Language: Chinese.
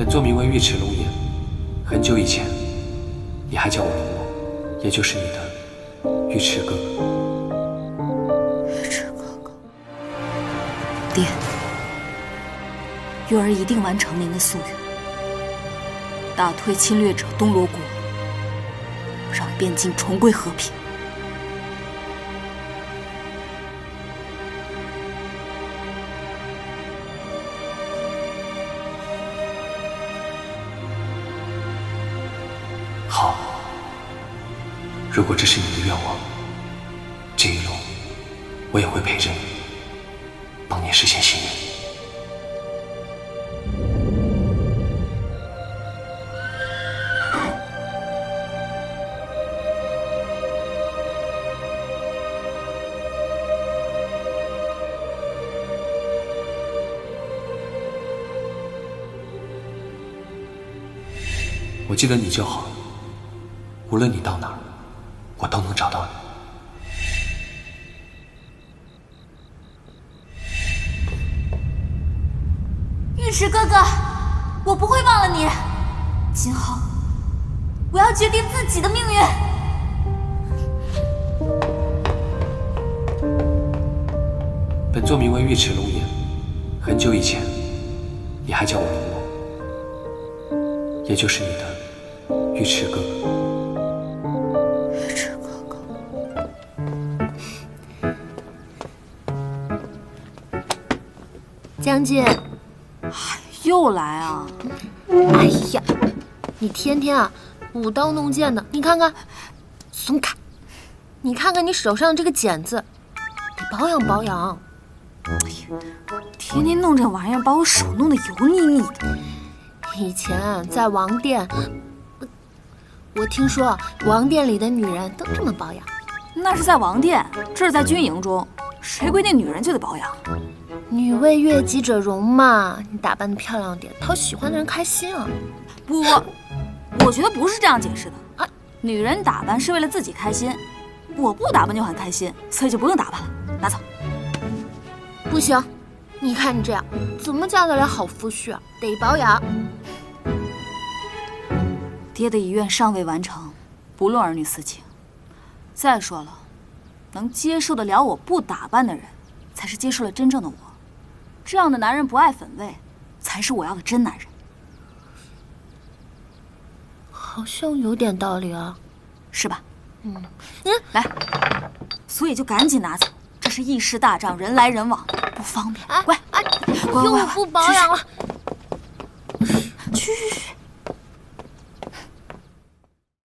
本座名为尉迟龙颜，很久以前，你还叫我龙王，也就是你的尉迟哥哥。尉迟哥哥，爹，月儿一定完成您的夙愿，打退侵略者东罗国，让边境重归和平。 好，如果这是你的愿望，这一路我也会陪着你，帮你实现心愿。我记得你就好了。 无论你到哪儿，我都能找到你。尉迟哥哥，我不会忘了你。今后，我要决定自己的命运。本座名为尉迟龙颜，很久以前，你还叫我龙王，也就是你的尉迟哥哥。 将军，又来啊！哎呀，你天天啊舞刀弄剑的，你看看，松开！你看看你手上这个茧子，得保养保养。哎呀，天天弄这玩意儿，把我手弄得油腻腻的。以前在王殿，我听说王殿里的女人都这么保养。那是在王殿，这是在军营中，谁规定女人就得保养？ 女为悦己者容嘛，你打扮得漂亮点，讨喜欢的人开心啊！不，我觉得不是这样解释的啊。女人打扮是为了自己开心，我不打扮就很开心，所以就不用打扮了。拿走。不行，你看你这样，怎么嫁得了好夫婿啊？得保养。爹的遗愿尚未完成，不论儿女私情。再说了，能接受得了我不打扮的人，才是接受了真正的我。 这样的男人不爱粉味，才是我要的真男人。好像有点道理啊，是吧？来，所以就赶紧拿走，这是议事大帐，人来人往，不方便。乖，又不保养了，